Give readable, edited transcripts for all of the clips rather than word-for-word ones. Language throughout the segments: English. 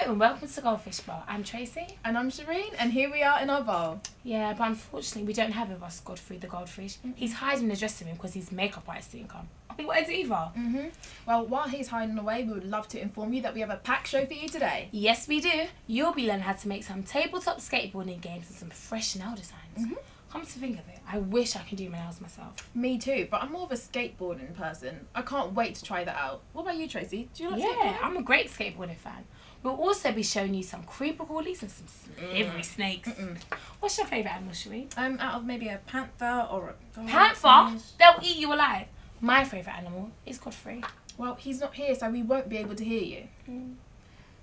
and welcome to Goldfish Bar. I'm Tracy. And I'm Shireen, and here we are in our bowl. Yeah, but unfortunately we don't have with us Godfrey the Goldfish. He's hiding in the dressing room because his makeup artist didn't come. We wanted either. Well, while he's hiding away, we would love to inform you that we have a packed show for you today. Yes, we do. You'll be learning how to make some tabletop skateboarding games and some fresh nail designs. Come to think of it, I wish I could do my nails myself. Me too, but I'm more of a skateboarding person. I can't wait to try that out. What about you, Tracy? Do you like skateboarding? Yeah, I'm a great skateboarding fan. We'll also be showing you some creeper crawlies and some slithery snakes. What's your favourite animal, Sheree? Out of maybe a panther or a... Panther? They'll eat you alive. My favourite animal is Godfrey. Well, he's not here, so we won't be able to hear you.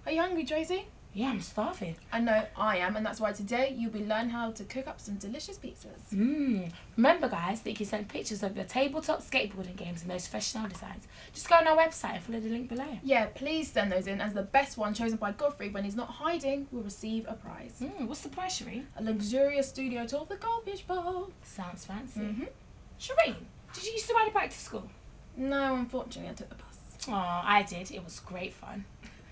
Are you hungry, Tracy? Yeah, I'm starving. I know I am, and that's why today you'll be learning how to cook up some delicious pizzas. Remember, guys, that you can send pictures of your tabletop skateboarding games and those fresh nail designs. Just go on our website and follow the link below. Yeah, please send those in, as the best one chosen by Godfrey when he's not hiding will receive a prize. What's the prize, Sheree? A luxurious studio tour of the Goldfish Bowl. Sounds fancy. Sheree, did you used to ride a bike to school? No, unfortunately, I took the bus. Oh, I did. It was great fun.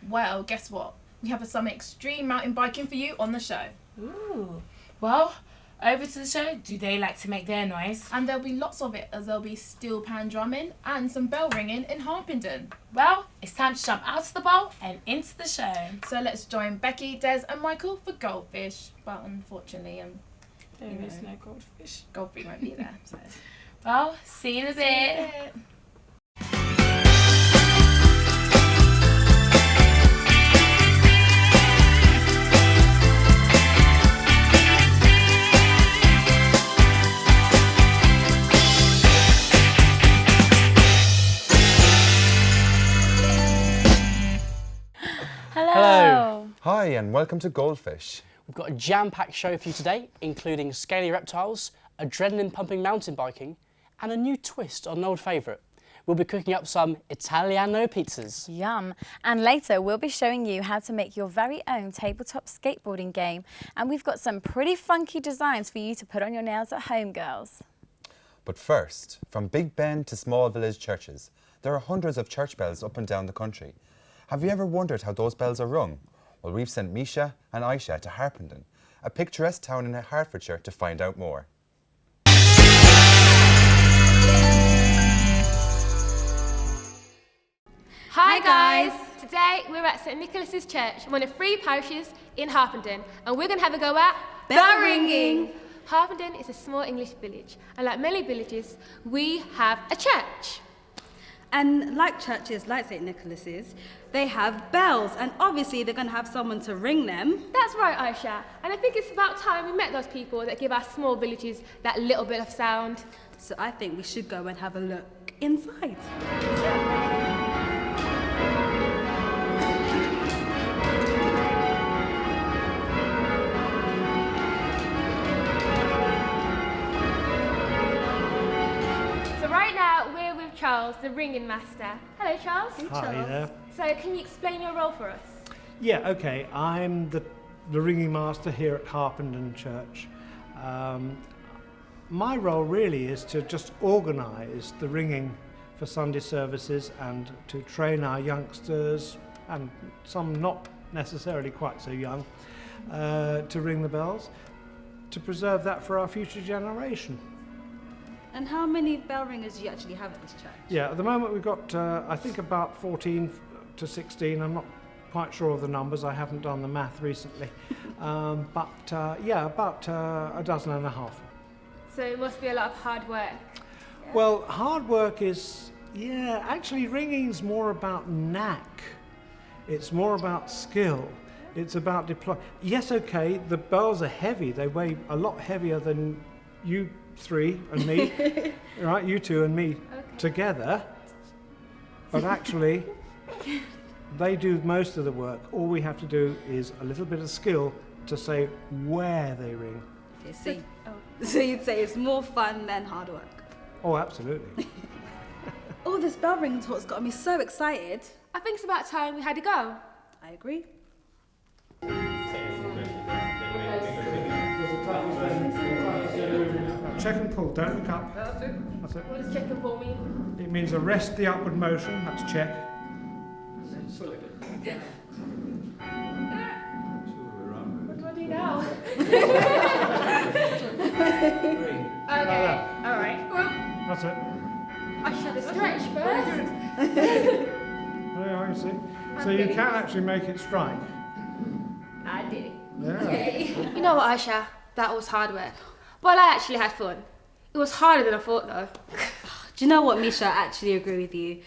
Well, guess what? We have some extreme mountain biking for you on the show. Ooh. Well, over to the show. Do they like to make their noise? And there'll be lots of it, as there'll be steel pan drumming and some bell ringing in Harpenden. Well, it's time to jump out of the bowl and into the show. So let's join Becky, Des and Michael for Goldfish. But unfortunately, there is no Goldfish. Goldfish won't be there. So. Well, see you in a bit. Hello. Hi and welcome to Goldfish. We've got a jam-packed show for you today, including scaly reptiles, adrenaline-pumping mountain biking, and a new twist on an old favourite. We'll be cooking up some Italiano pizzas. Yum. And later we'll be showing you how to make your very own tabletop skateboarding game. And we've got some pretty funky designs for you to put on your nails at home, girls. But first, from Big Ben to small village churches, there are hundreds of church bells up and down the country. Have you ever wondered how those bells are rung? Well, we've sent Misha and Aisha to Harpenden, a picturesque town in Hertfordshire, to find out more. Hi guys! Today we're at St Nicholas's Church, one of 3 parishes in Harpenden, and we're going to have a go at bell ringing! Harpenden is a small English village, and like many villages, we have a church. And like churches like St Nicholas's, they have bells, and obviously they're going to have someone to ring them. That's right, Aisha, and I think it's about time we met those people that give our small villages that little bit of sound. So I think we should go and have a look inside. Charles, the ringing master. Hello, Charles. Hi there. So, can you explain your role for us? Yeah, okay. I'm the ringing master here at Harpenden Church. My role really is to just organise the ringing for Sunday services and to train our youngsters, and some not necessarily quite so young, to ring the bells, to preserve that for our future generation. And how many bell ringers do you actually have at this church? Yeah, at the moment we've got, I think, about 14 to 16. I'm not quite sure of the numbers. I haven't done the math recently. Yeah, about a dozen and a half. So it must be a lot of hard work. Yeah. Well, hard work is, yeah, actually ringing's more about knack. It's more about skill. It's about deploy. Yes, okay, the bells are heavy. They weigh a lot heavier than you 3 and me, right? You 2 and me together. But actually, they do most of the work. All we have to do is a little bit of skill to say where they ring. Okay, so you'd say it's more fun than hard work? Oh, absolutely. Oh, this bell ringing talk's got me so excited. I think it's about time we had to go. I agree. Check and pull, don't look up. That's it. That's it. What does check and pull mean? It means arrest the upward motion, that's check. Okay, alright. That's it. I should have stretched first. There I see. So you can actually make it strike. I did it. Yeah. You know what, Aisha? That was hard work. But I actually had fun. It was harder than I thought, though. Do you know what, Misha? I actually agree with you.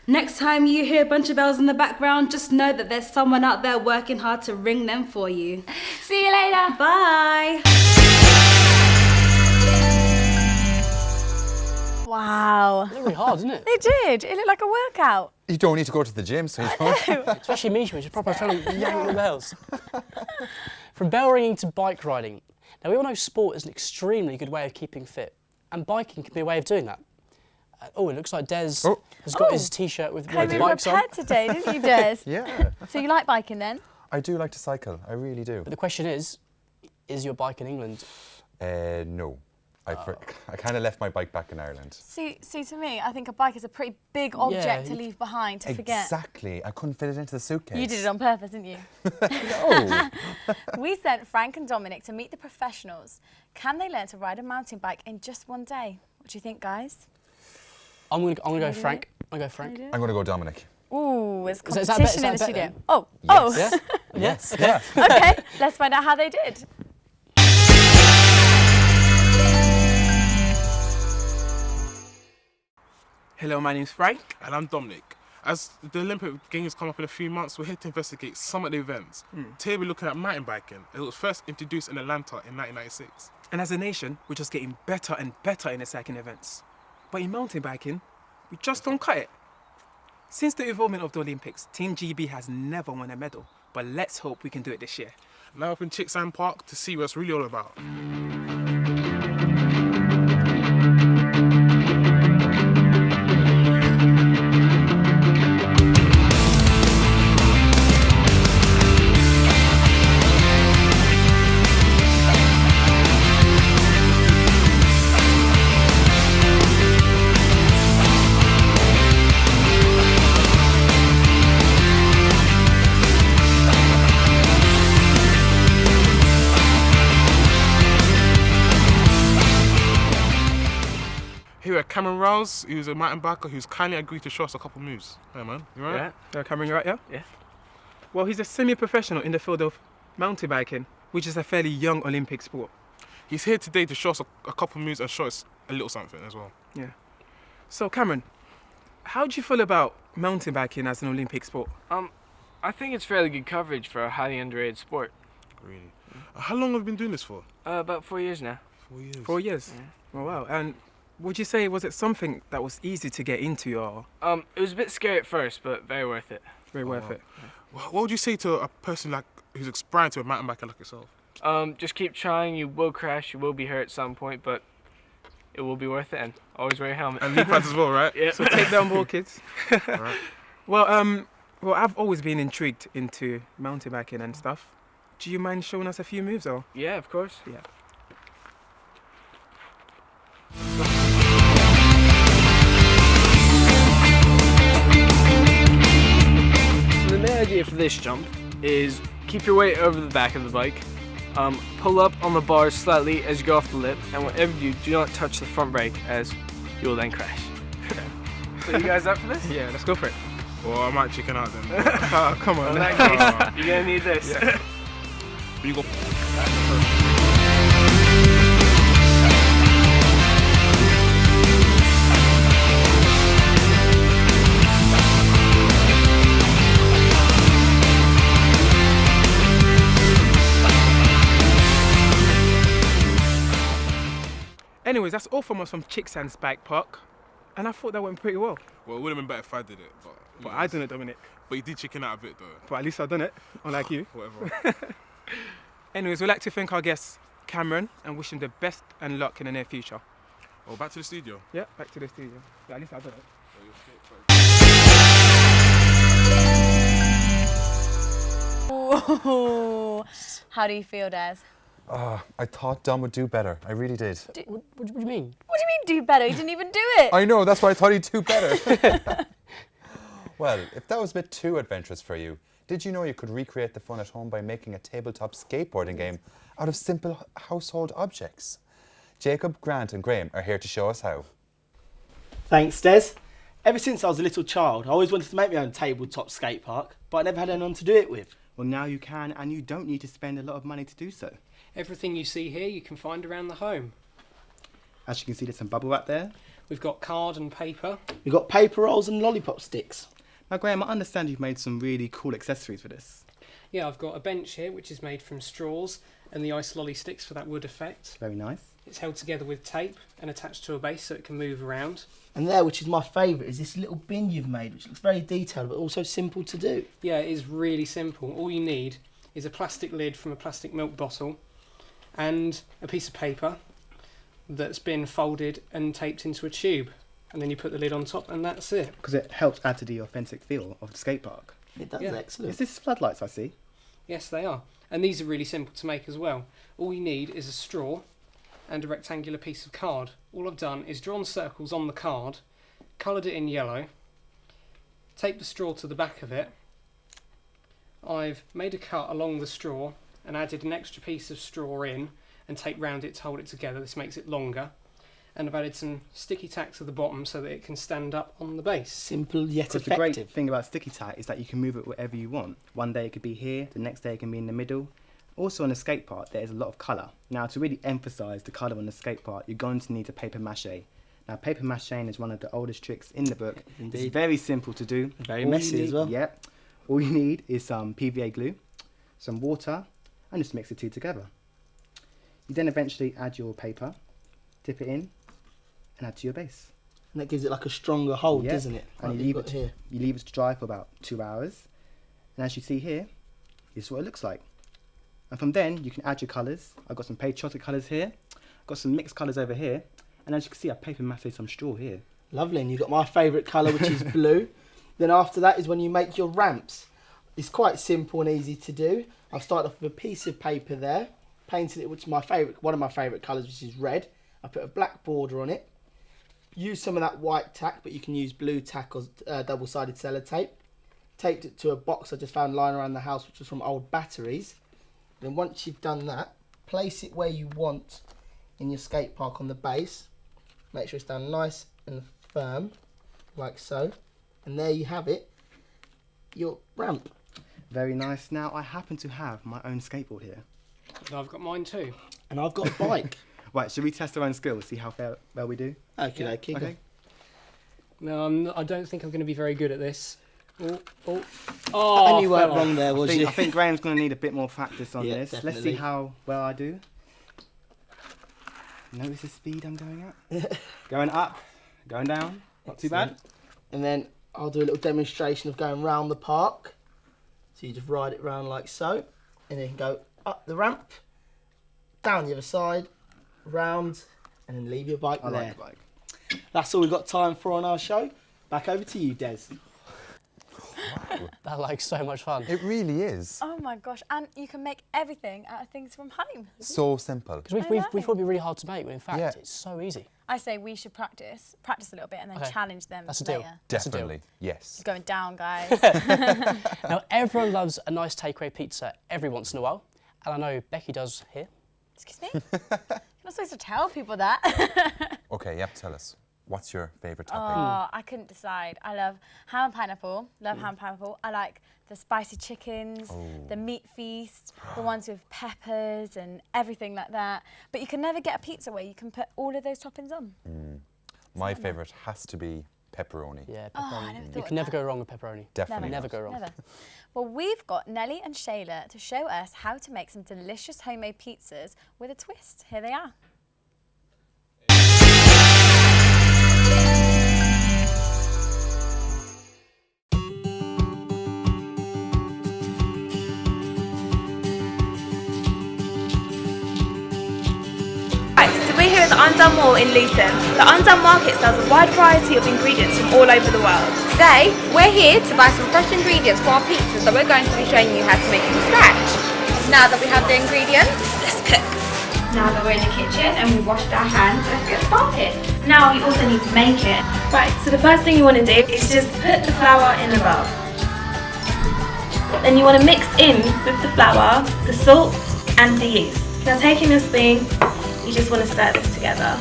Next time you hear a bunch of bells in the background, just know that there's someone out there working hard to ring them for you. See you later. Bye. Wow. They're really hard, isn't it? They did. It looked like a workout. You don't need to go to the gym, so you don't. Especially Misha, which is proper trying to yank the bells. From bell ringing to bike riding. Now, we all know sport is an extremely good way of keeping fit, and biking can be a way of doing that. Oh, it looks like Des has got his T-shirt with Came the in bikes on. prepared today, didn't you, Des? Yeah. So you like biking then? I do like to cycle. I really do. But the question is your bike in England? No. I kind of left my bike back in Ireland. See, to me, I think a bike is a pretty big object to leave behind, to forget. Exactly. I couldn't fit it into the suitcase. You did it on purpose, didn't you? No. We sent Frank and Dominic to meet the professionals. Can they learn to ride a mountain bike in just one day? What do you think, guys? I'm gonna go Frank. I'm gonna go Frank. I'm going to go Dominic. Ooh, there's Is that competition bet- in is the that bet studio. then? Oh, Yes. oh. Yes. Yeah. Okay, let's find out how they did. Hello, my name's Frank. And I'm Dominic. As the Olympic Games come up in a few months, we're here to investigate some of the events. Today we're looking at mountain biking. It was first introduced in Atlanta in 1996. And as a nation, we're just getting better and better in the cycling events. But in mountain biking, we just don't cut it. Since the involvement of the Olympics, Team GB has never won a medal. But let's hope we can do it this year. Now up in Chicksand Park to see what it's really all about. Here at Cameron Rouse, who's a mountain biker who's kindly agreed to show us a couple moves. Hey man, you right? Yeah. Cameron, you right, yeah? Yeah. Well, he's a semi-professional in the field of mountain biking, which is a fairly young Olympic sport. He's here today to show us a couple moves and show us a little something as well. Yeah. So, Cameron, how do you feel about mountain biking as an Olympic sport? I think it's fairly good coverage for a highly underrated sport. Really? How long have you been doing this for? About 4 years now. 4 years. 4 years? Yeah. Oh, wow. And would you say, was it something that was easy to get into, or? It was a bit scary at first, but very worth it. Very worth it. What would you say to a person like who's aspiring to a mountain biker like yourself? Just keep trying. You will crash, you will be hurt at some point, but it will be worth it, and always wear your helmet. And knee pads as well, right? Yeah. So take down more kids. Right. Well, I've always been intrigued into mountain biking and stuff. Do you mind showing us a few moves, or? Yeah, of course. Yeah. So the main idea for this jump is keep your weight over the back of the bike, pull up on the bars slightly as you go off the lip, and whatever you do not touch the front brake, as you will then crash. So you guys up for this? Yeah, let's go for it. Well, I might chicken out then. Oh, come on. In that case, you're gonna need this. Yeah. You go. Anyways, that's all from us from Chicksand Bike Park. And I thought that went pretty well. Well, it would have been better if I did it, but I done it, Dominic. But you did chicken out a bit though. But at least I done it, unlike you. Whatever. Anyways, we'd like to thank our guest, Cameron, and wish him the best and luck in the near future. Oh, back to the studio. Yeah, back to the studio. But at least I done it. Ooh. How do you feel, Des? I thought Dom would do better. I really did. What do you mean? What do you mean do better? You didn't even do it. I know, that's why I thought he'd do better. Well, if that was a bit too adventurous for you, Did you know you could recreate the fun at home by making a tabletop skateboarding game out of simple household objects? Jacob, Grant and Graham are here to show us how. Thanks, Des. Ever since I was a little child, I always wanted to make my own tabletop skate park, but I never had anyone to do it with. Well, now you can, and you don't need to spend a lot of money to do so. Everything you see here you can find around the home. As you can see, there's some bubble wrap there. We've got card and paper. We've got paper rolls and lollipop sticks. Now, Graham, I understand you've made some really cool accessories for this. Yeah, I've got a bench here which is made from straws and the ice lolly sticks for that wood effect. Very nice. It's held together with tape and attached to a base so it can move around. And there, which is my favourite, is this little bin you've made, which looks very detailed but also simple to do. Yeah, it is really simple. All you need is a plastic lid from a plastic milk bottle and a piece of paper that's been folded and taped into a tube. And then you put the lid on top and that's it. Because it helps add to the authentic feel of the skate park. It does, excellent. Is this floodlights I see? Yes, they are. And these are really simple to make as well. All you need is a straw and a rectangular piece of card. All I've done is drawn circles on the card, coloured it in yellow, taped the straw to the back of it. I've made a cut along the straw and added an extra piece of straw in and taped round it to hold it together. This makes it longer. And I've added some sticky tack to the bottom so that it can stand up on the base. Simple yet effective. The great thing about sticky tack is that you can move it wherever you want. One day it could be here, the next day it can be in the middle. Also on the skate park there is a lot of colour. Now to really emphasise the colour on the skate park, you're going to need a paper mache. Now paper macheing is one of the oldest tricks in the book. Indeed. It's very simple to do. Very messy as well. Yep. All you need is some PVA glue, some water, and just mix the two together. You then eventually add your paper, dip it in, and add to your base. And that gives it like a stronger hold, Yep. doesn't it? And Like you you've leave got it here. you leave it to dry for about 2 hours. And as you see here, this is what it looks like. And from then you can add your colours. I've got some patriotic colours here. I've got some mixed colours over here. And as you can see, I've paper massed some straw here. Lovely, and you've got my favourite colour, which is blue. Then after that is when you make your ramps. It's quite simple and easy to do. I've started off with a piece of paper there, painted it, which is one of my favourite colours, which is red. I put a black border on it. Use some of that white tack, but you can use blue tack or double-sided sellotape. Taped it to a box I just found lying around the house, which was from old batteries. Then once you've done that, place it where you want in your skate park on the base. Make sure it's down nice and firm, like so. And there you have it, your ramp. Very nice. Now I happen to have my own skateboard here. And I've got mine too. And I've got a bike. Right, should we test our own skills, see how well we do? Okay. No, I don't think I'm going to be very good at this. Oh, and you weren't wrong there, was you? I think Graham's going to need a bit more practice on Yeah, this. definitely. Let's see how well I do. Notice the speed I'm going at. Going up, going down. Not too bad. And then I'll do a little demonstration of going round the park. So you just ride it round like so. And then you can go up the ramp, down the other side, round, and then leave your bike I there. like the bike. That's all we've got time for on our show. Back over to you, Des. That like so much fun. It really is. Oh my gosh, and you can make everything out of things from home. So simple. Because we thought it'd be really hard to make, but in fact, Yeah. it's so easy. I say we should practice a little bit and then Okay. challenge them That's a later. deal. That's a deal. Definitely, yes. It's going down, guys. Now, everyone loves a nice takeaway pizza every once in a while, and I know Becky does here. Excuse me? You're not supposed to tell people that. Okay, you have to tell us. What's your favourite topping? Oh, I couldn't decide. I love ham and pineapple. Love ham and pineapple. I like the spicy chickens, the meat feast, the ones with peppers and everything like that. But you can never get a pizza where you can put all of those toppings on. My favourite has to be pepperoni. Yeah, Oh, I pepperoni. never thought You of can never that. go wrong with pepperoni. Definitely Never not. go wrong. Never. Well, we've got Nelly and Shayla to show us how to make some delicious homemade pizzas with a twist. Here they are. Right, so we're here at the Undone Mall in Luton. The Undone Market sells a wide variety of ingredients from all over the world. Today, we're here to buy some fresh ingredients for our pizzas that we're going to be showing you how to make from scratch. Now that we have the ingredients, let's cook. Now that we're in the kitchen and we've washed our hands, let's get started. Now we also need to make it. Right, so the first thing you want to do is just put the flour in the bowl. Then you want to mix in with the flour, the salt and the yeast. Now taking a spoon, you just want to stir this together.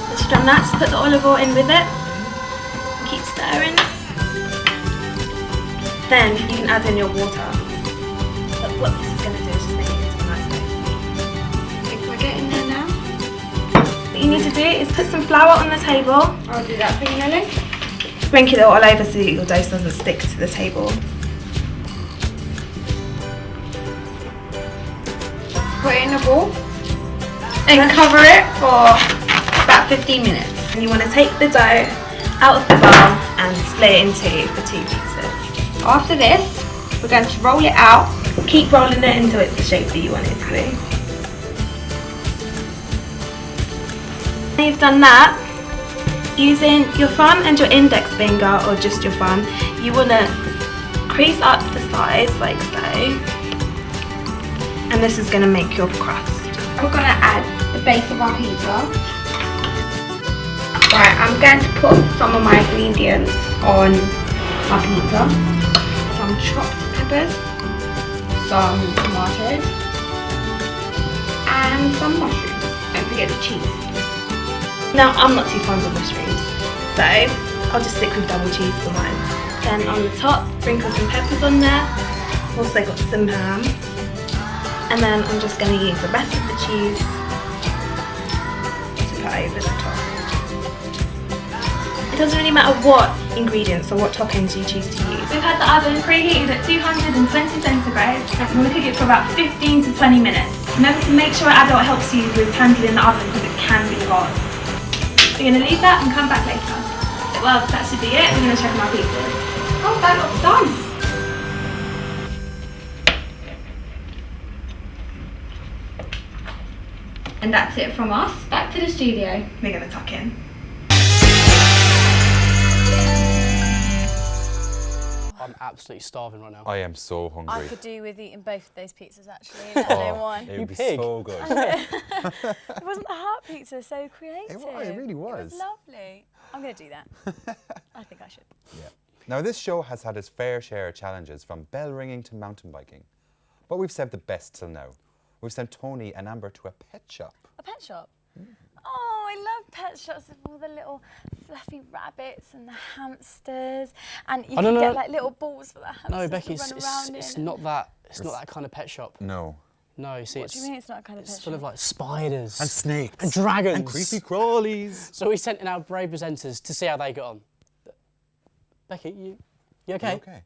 Once you've done that, just put the olive oil in with it. Keep stirring. Then you can add in your water. But what this is going to do is just make it into a nice dough. Can I get in there now? What you need to do is put some flour on the table. I'll do that for you, Nelly. Sprinkle it all over so that your dough doesn't stick to the table. Put it in a bowl and cover it for about 15 minutes. And you want to take the dough out of the bowl and split it in two for 2 pieces. After this, we're going to roll it out. Keep rolling it until it's the shape that you want it to be. When you've done that, using your thumb and your index finger, or just your thumb, you want to crease up the sides like so. And this is going to make your crust. We're going to add the base of our pizza. Right, I'm going to put some of my ingredients on my pizza. Some chopped peppers, some tomatoes, and some mushrooms. Don't forget the cheese. Now, I'm not too fond of mushrooms, so I'll just stick with double cheese for mine. Then on the top, sprinkle some peppers on there. Also got some ham. And then I'm just going to use the rest of the cheese to put over the top. It doesn't really matter what ingredients or what toppings you choose to use. We've had the oven preheated at 220 centigrade and we're going to cook it for about 15 to 20 minutes. Remember to make sure adult helps you with handling the oven because it can be hot. We're going to leave that and come back later. Well, that should be it. We're going to check on our pizzas. Oh, that looks done. And that's it from us. Back to the studio. We're going to tuck in. I'm absolutely starving right now. I am so hungry. I could do with eating both of those pizzas actually. One. It would be so good. It wasn't the heart pizza so creative? It really was. It was lovely. I'm going to do that. I think I should. Yeah. Now this show has had its fair share of challenges from bell ringing to mountain biking. But we've saved the best till now. We've sent Tony and Amber to a pet shop. A pet shop? Oh, I love pet shops with all the little fluffy rabbits and the hamsters, and you can get like little balls for the hamsters. No, Becky, to run around it's in. not that. It's not that kind of pet shop. No. No, you see, What do you mean it's not a kind of pet it's shop? full of like spiders And snakes. and dragons And creepy crawlies. So we sent in our brave presenters to see how they got on. Becky, you okay? You okay?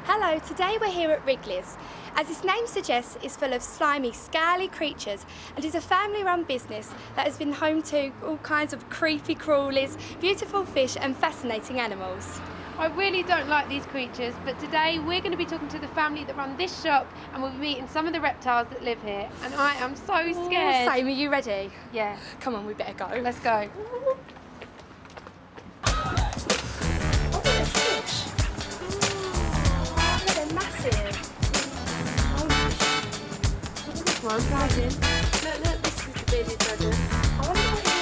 Hello, today we're here at Weeklies. As its name suggests, it's full of slimy, scaly creatures and is a family-run business that has been home to all kinds of creepy crawlies, beautiful fish and fascinating animals. I really don't like these creatures, but today we're going to be talking to the family that run this shop and we'll be meeting some of the reptiles that live here. And I am so scared. Same, are you ready? Yeah. Come on, we better go. Let's go. They're massive. This one, dragon. Look, this is the bearded dragon. I wonder what it is.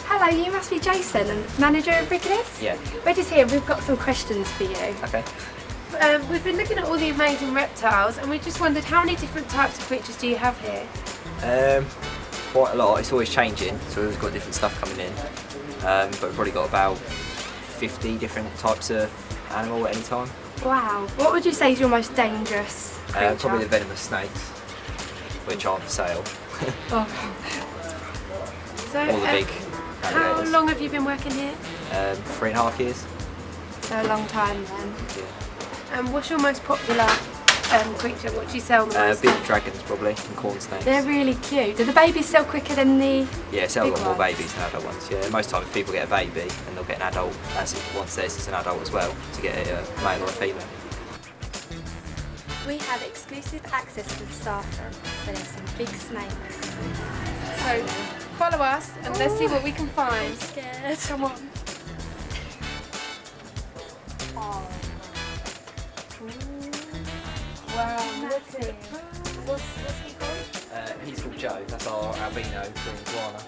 Hello, you must be Jason, manager of Weeklies? Yeah. We're just here, we've got some questions for you. Okay. We've been looking at all the amazing reptiles and we just wondered how many different types of creatures do you have here? Quite a lot. It's always changing, so we've got different stuff coming in. But we've probably got about 50 different types of animal at any time. Wow. What would you say is your most dangerous creature? Probably the venomous snakes, which aren't for sale. Oh. So, All the big how alligators. long have you been working here? 3.5 years. So a long time then. Yeah. And what's your most popular creature? What do you sell them as? Big dragons probably, and corn snakes. They're really cute. Do the babies sell quicker than the Yeah, sell a big lot more ones? babies than adult ones. Yeah, most times people get a baby and they'll get an adult as it once theirs is an adult as well to get a male or a female. We have exclusive access to the staff room where there's some big snakes. So follow us and let's see what we can find. I'm scared. Come on. Wow, look at it. What's he called? He's called Joe. That's our albino green iguana.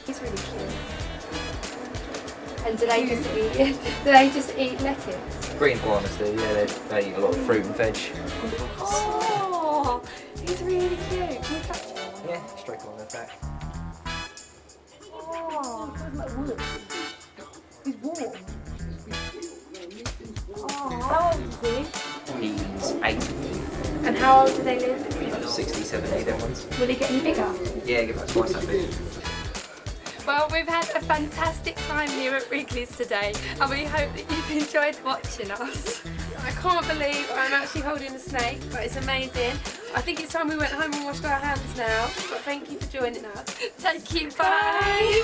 He's really cute. And do they just eat lettuce? Green iguanas do, yeah, they eat a lot of fruit and veg. Oh, he's really cute. Can you touch him? Yeah, straight on their back. Oh, He's warm. Oh, how old is he? He's 8. And how old do they live? 60, 70, them ones. Will he get any bigger? Yeah, give that twice that big. Well, we've had a fantastic time here at Weeklies today, and we hope that you've enjoyed watching us. I can't believe I'm actually holding a snake, but it's amazing. I think it's time we went home and washed our hands now, but thank you for joining us. Thank you, bye.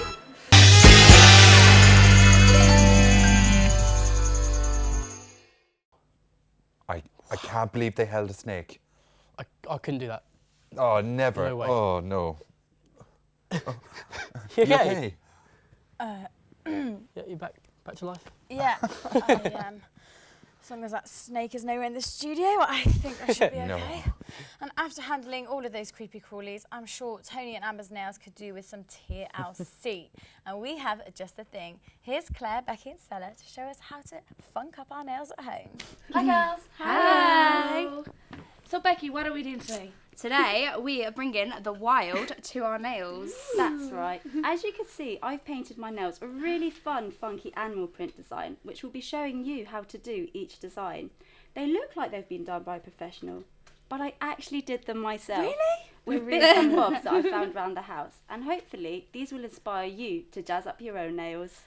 I can't believe they held a snake. I couldn't do that. Oh, never. No way. Oh, no. You You okay? okay? Yeah, you back to life? Yeah, I am. As long as that snake is nowhere in the studio, I think I should be No. okay. And after handling all of those creepy crawlies, I'm sure Tony and Amber's nails could do with some TLC. And we have just the thing. Here's Claire, Becky and Stella to show us how to funk up our nails at home. Hi girls. Hello. So Becky, what are we doing today? Today we are bringing the wild to our nails. That's right. As you can see, I've painted my nails a really fun, funky animal print design, which will be showing you how to do each design. They look like they've been done by a professional, but I actually did them myself. Really? With bits and bobs that I found around the house. And hopefully these will inspire you to jazz up your own nails.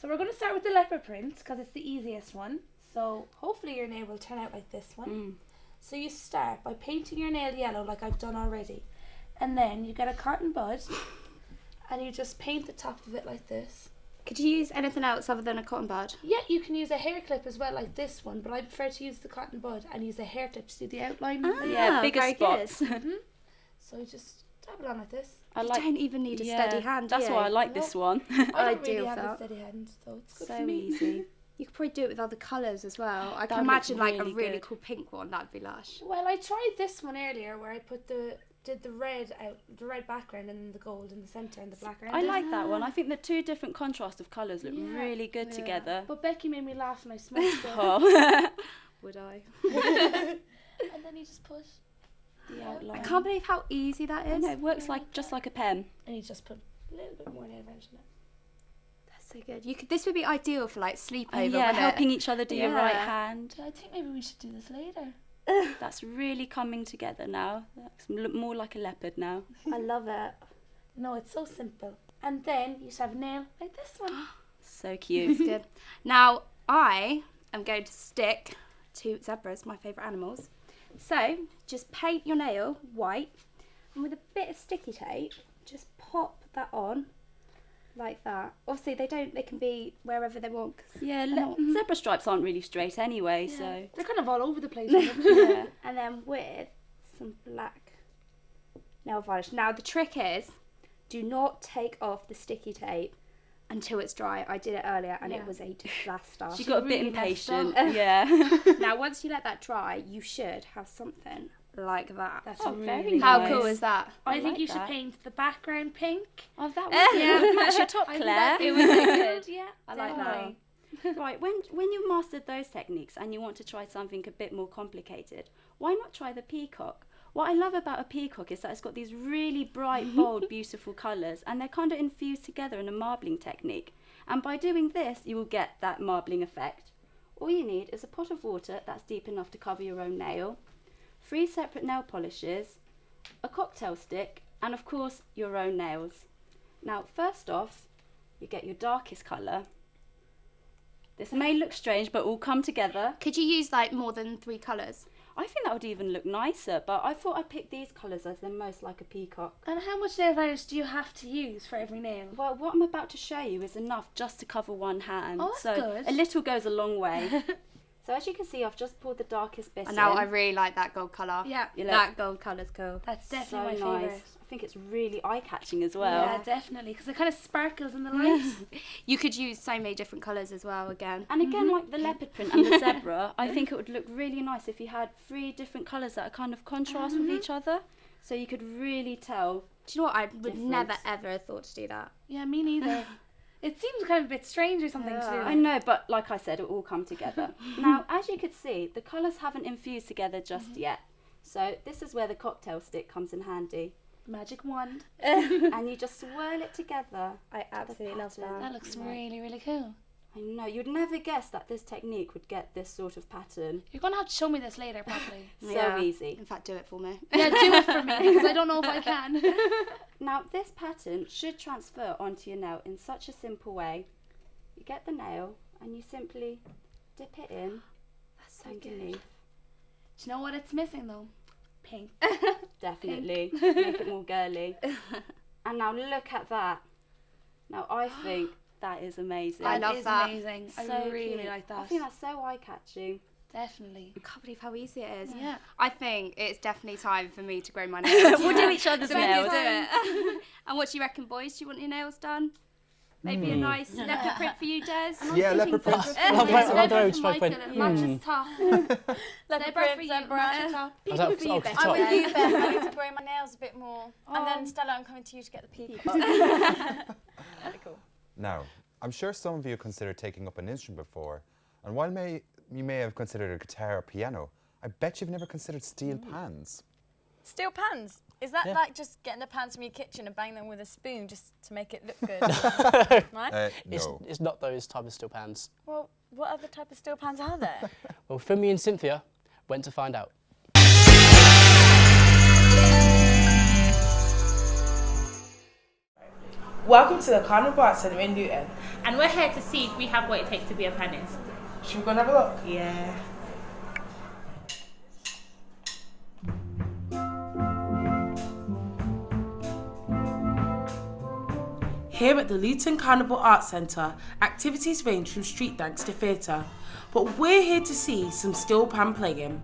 So we're going to start with the leopard print because it's the easiest one. So hopefully your nail will turn out like this one. So you start by painting your nail yellow like I've done already. And then you get a cotton bud and you just paint the top of it like this. Could you use anything else other than a cotton bud? Yeah, you can use a hair clip as well like this one, but I prefer to use the cotton bud and use a hair clip to do the outline. Yeah, bigger very spots. So just dab it on like this. You don't even need a steady hand, That's do why you? I like this one. I don't really Ideal have for a that. steady hand, so it's good So for me. easy. You could probably do it with other colours as well. I That can looks imagine like a really really good. cool pink one. That'd be lush. Well, I tried this one earlier where I put did the red background and then the gold in the centre and the black around I it. like that one. I think the two different contrast of colours look really good together. But Becky made me laugh and I smoked it. Oh. Would I? And then you just push The I outline. can't believe how easy that is. No, it works like just like a pen. and you just put a little bit more nail varnish in it. That's so good. You could. This would be ideal for like sleepover. Yeah, wouldn't it? helping each other do your right Yeah. hand. I think maybe we should do this later. That's really coming together now. That's more like a leopard now. I love it. No, it's so simple. And then you just have a nail like this one. So cute. Good. Now I am going to stick to zebras, my favourite animals. So just paint your nail white, and with a bit of sticky tape, just pop that on like that. Obviously they can be wherever they want. 'Cause Yeah, they're not- zebra stripes aren't really straight anyway, so. They're kind of all over the place. yeah. And then with some black nail varnish. Now the trick is, do not take off the sticky tape until it's dry. I did it earlier and it was a disaster. She got a bit really messed up. impatient. Yeah. Now once you let that dry, you should have something like that. That's Oh, really very How nice. cool is that? I I think like you should that. paint the background pink. Oh, that would match your top, I think Claire. it would look good. Yeah, I like that. definitely. Right, when you've mastered those techniques and you want to try something a bit more complicated, why not try the peacock? What I love about a peacock is that it's got these really bright, bold, beautiful colours, and they're kind of infused together in a marbling technique. And by doing this, you will get that marbling effect. All you need is a pot of water that's deep enough to cover your own nail, 3 separate nail polishes, a cocktail stick, and of course, your own nails. Now, first off, you get your darkest colour. This may look strange, but will come together. Could you use like more than 3 colours? I think that would even look nicer, but I thought I'd pick these colours as they're most like a peacock. And how much nail varnish do you have to use for every nail? Well, what I'm about to show you is enough just to cover one hand. Oh, that's good. A little goes a long way. So as you can see, I've just pulled the darkest bit I know, in. I really like that gold colour. Yeah. That gold colour's cool. That's So definitely my favourite. nice. I think it's really eye-catching as well. Yeah, definitely, because it kind of sparkles in the light. You could use so many different colours as well again. And again, like the leopard print and the zebra, I think it would look really nice if you had 3 different colours that are kind of contrast with each other. So you could really tell. Do you know what? I would difference. never ever have thought to do that. Yeah, me neither. It seems kind of a bit strange or something to do. I know, but like I said, it will come together. Now, as you could see, the colours haven't infused together just yet. So this is where the cocktail stick comes in handy. Magic wand. And you just swirl it together. I absolutely love that. That looks really, really cool. I know, you'd never guess that this technique would get this sort of pattern. You're going to have to show me this later properly. So easy. In fact, do it for me. Yeah, do it for me, because I don't know if I can. Now, this pattern should transfer onto your nail in such a simple way. You get the nail and you simply dip it in. That's so underneath. good. Do you know what it's missing though? Pink. Definitely. Make it more girly. And now look at that. Now, I think that is amazing. I love that. Amazing. So I really cute. like that. I think that's so eye-catching. Definitely. I can't believe how easy it is. Yeah. I think it's definitely time for me to grow my nails. We'll do each other's So we can nails. do it. And what do you reckon, boys? Do you want your nails done? Maybe a nice leopard print for you, Des? Yeah, leopard print. Matches top. Leopard print, zebra. Matches top. I'm with you, Ben. I need to grow my nails a bit more. And then, Stella, I'm coming to you to get the peacock. That'd be cool. Now, I'm sure some of you considered taking up an instrument before, and while you may have considered a guitar or piano, I bet you've never considered steel pans. Steel pans? Is that like just getting the pans from your kitchen and banging them with a spoon just to make it look good? Right? No. It's not those type of steel pans. Well, what other type of steel pans are there? Well, Finley and Cynthia went to find out. Welcome to the Carnival Arts Centre in Luton. And we're here to see if we have what it takes to be a panist. Should we go and have a look? Yeah. Here at the Luton Carnival Arts Centre, activities range from street dance to theatre, but we're here to see some steel pan playing.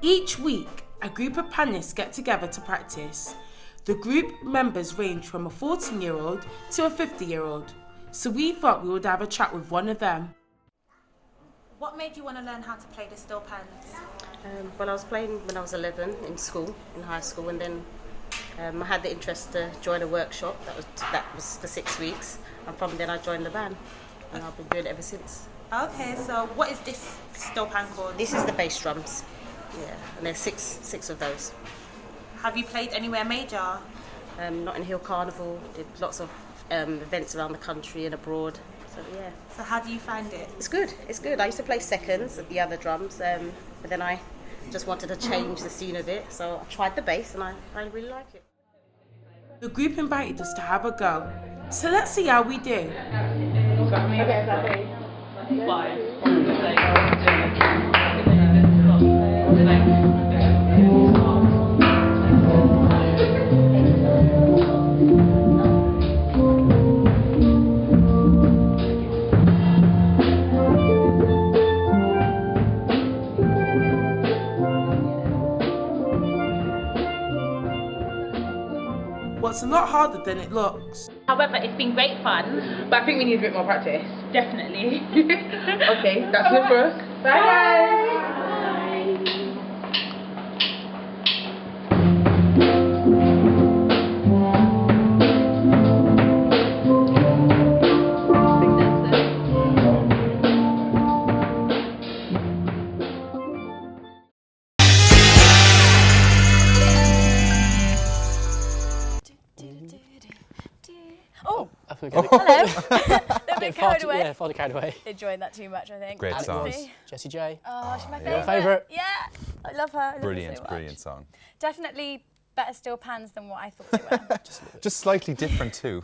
Each week, a group of panists get together to practice. The group members range from a 14-year-old to a 50-year-old, so we thought we would have a chat with one of them. What made you want to learn how to play the steel pans? Well, I was playing when I was 11 in school, in high school, and then I had the interest to join a workshop. That was for 6 weeks, and from then I joined the band, and I've been doing it ever since. Okay, so what is this steel pan called? This is the bass drums. Yeah, and there's six of those. Have you played anywhere major? Notting Hill Carnival, did lots of events around the country and abroad. So yeah. So how do you find it? It's good. It's good. I used to play seconds at the other drums, but then I just wanted to change the scene a bit. So I tried the bass, and I really like it. The group invited us to have a go, so let's see how we do. What's a lot harder than it looks. However, it's been great fun. But I think we need a bit more practice. Definitely. Okay, that's it for us. Bye. Hello. A bit carried away. Yeah, far too carried away. Enjoyed that too much, I think. Great song. Jessie J. Oh, she's my Your favourite. favourite? Yeah, I love her. I love Brilliant, her so much. brilliant song. Definitely better steel pans than what I thought they were. Just slightly different too.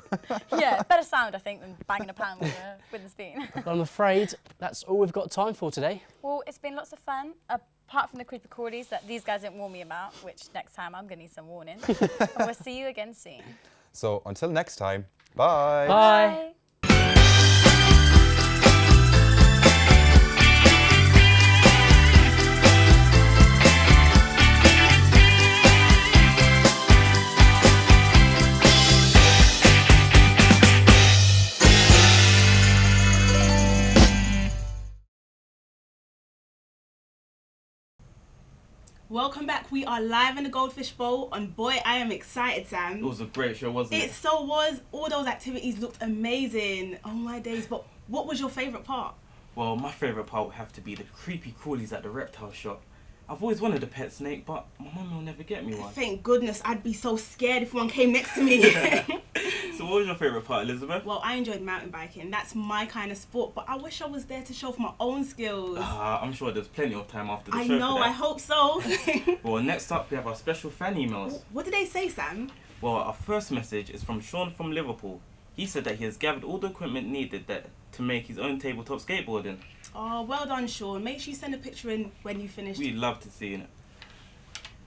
Yeah, better sound, I think, than banging a pan with a spoon. But I'm afraid that's all we've got time for today. Well, it's been lots of fun, apart from the creepy crawlies that these guys didn't warn me about, which next time I'm going to need some warning. And we'll see you again soon. So until next time, bye. Bye. Welcome back. We are live in the Goldfish Bowl, and boy, I am excited, Sam. It was a great show, wasn't it? It so was. All those activities looked amazing. Oh my days. But what was your favourite part? Well, my favourite part would have to be the creepy crawlies at the reptile shop. I've always wanted a pet snake, but my mum will never get me one. Thank goodness. I'd be so scared if one came next to me. So what was your favourite part, Elizabeth? Well, I enjoyed mountain biking. That's my kind of sport, but I wish I was there to show off my own skills. I'm sure there's plenty of time after the I show know, for that. I hope so. Well, next up we have our special fan emails. What did they say, Sam? Well, our first message is from Sean from Liverpool. He said that he has gathered all the equipment needed to make his own tabletop skateboarding. Oh, well done, Sean. Make sure you send a picture in when you finish. We'd love to see it.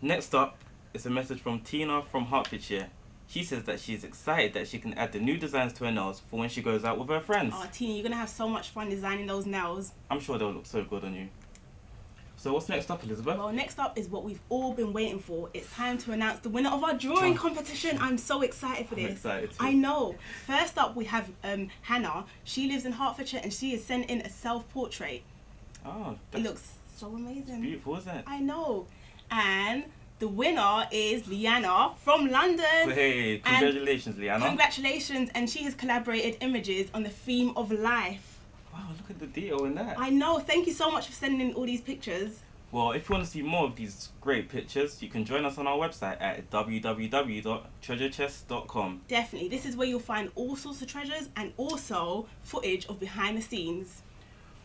Next up is a message from Tina from Hertfordshire. She says that she's excited that she can add the new designs to her nails for when she goes out with her friends. Oh, Tina, you're going to have so much fun designing those nails. I'm sure they'll look so good on you. So what's next up, Elizabeth? Well, next up is what we've all been waiting for. It's time to announce the winner of our drawing competition. I'm so excited for this. I'm excited too. I know. First up, we have Hannah. She lives in Hertfordshire and she has sent in a self-portrait. Oh, it looks so amazing. Beautiful, isn't it? I know. And the winner is Liana from London. Hey, congratulations, Liana. Congratulations. And she has collaborated images on the theme of life. Wow, look at the detail in that. I know. Thank you so much for sending in all these pictures. Well, if you want to see more of these great pictures, you can join us on our website at www.treasurechest.com. Definitely. This is where you'll find all sorts of treasures and also footage of behind the scenes.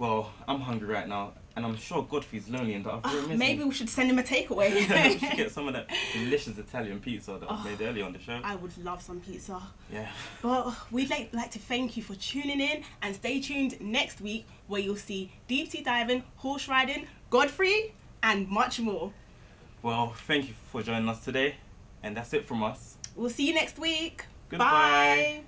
Well, I'm hungry right now, and I'm sure Godfrey's lonely and that I've really missed maybe him. we should send him a takeaway. We should get some of that delicious Italian pizza that was made earlier on the show. I would love some pizza. Yeah. But we'd like to thank you for tuning in, and stay tuned next week where you'll see deep sea diving, horse riding, Godfrey, and much more. Well, thank you for joining us today, and that's it from us. We'll see you next week. Goodbye. Bye.